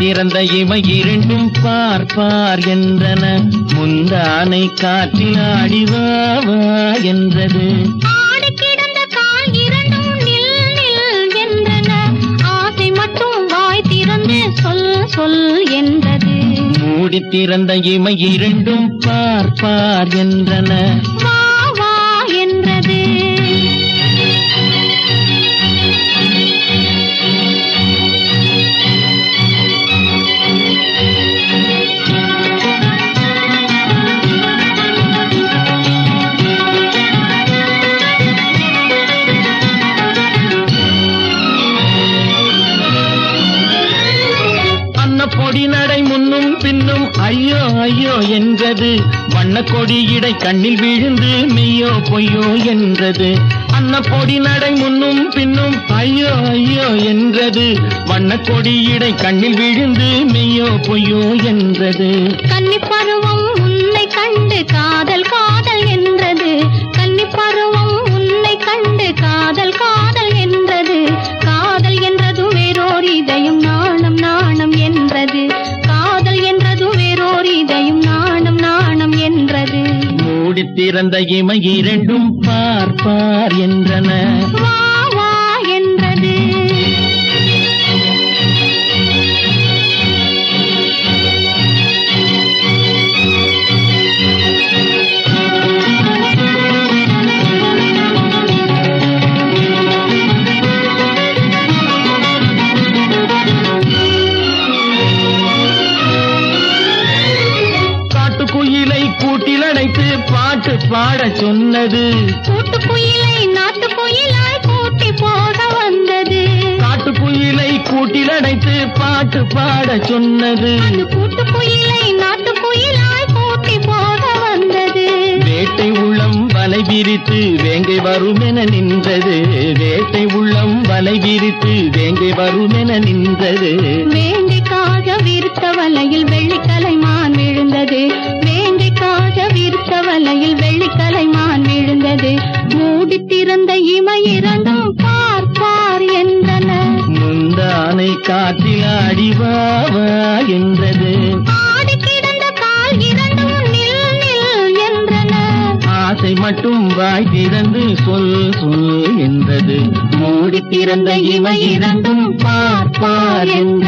திறந்த இமை இரண்டும் பார்ப்பார் என்றன, முந்தானை காற்றில் ஆடிவா வா என்றது. ஆடி கிடந்த கால் இரண்டும் நில் நில் என்றன, ஆசை மட்டும் வாய் திறந்து சொல் சொல் என்றது. மூடி திறந்த இமை இரண்டும் பார்ப்பார் என்றன, வா வா என்றது. பொடி நடை முன்னும் பின்னும் ஐயோ ஐயோ என்றது, வண்ண கொடியிடை கண்ணில் விழுந்து மெய்யோ பொய்யோ என்றது. அன்ன பொடி நடை முன்னும் பின்னும் ஐயோ ஐயோ என்றது, வண்ண கொடியிடை கண்ணில் விழுந்து மெய்யோ பொய்யோ என்றது. கன்னி பருவம் உன்னை கண்டு காதல் காதல் என்றது, கன்னி பருவம் உன்னை கண்டு காதல் காதல் என்றது. காதல் என்றது வேறோர் இதயம் நாணம் நாணம் என்றது, காதல் என்றது வேறோர் இதயம் நாணம் நாணம் என்றது. மூடி திறந்த இமை இரண்டும் பார்ப்பார் என்றன, வா வா என்றது. குயிலை கூட்டில் அடைத்து பாட்டு பாட சொன்னது, கூட்டுக்குயிலை நாட்டுக்குயிலாய் கூட்டி போக வந்தது. காட்டுக்குயிலை கூட்டில் அடைத்து பாட்டு பாட சொன்னது, அந்த கூட்டுக்குயிலை நாட்டுக்குயிலாய் கூட்டி போக வந்தது. வேட்டை உள்ளம் வலை விரித்து வேங்கை வருமென நின்றது, வேட்டை உள்ளம் வலை விரித்து வேங்கை வருமென நின்றது. வேங்கைக்காக விருத்த வலையில் வெள்ளிக்கலைமான் விழுந்தது, வேங்கைக்காக விருத்த வலையில் வெள்ளிக்கலைமான் விழுந்தது. மூடி திறந்த இமை இரண்டும் பார்ப்பார் என்றன, முந்தானை காற்றில் ஆடிவா வா என்றது. ஆடி கிடந்த கால் இரண்டும் நில் நில் என்றன, ஆசை மட்டும் வாய் திறந்து சொல் சொல் என்றது. மூடி திறந்த இமை இரண்டும் பார்ப்பார் என்றது.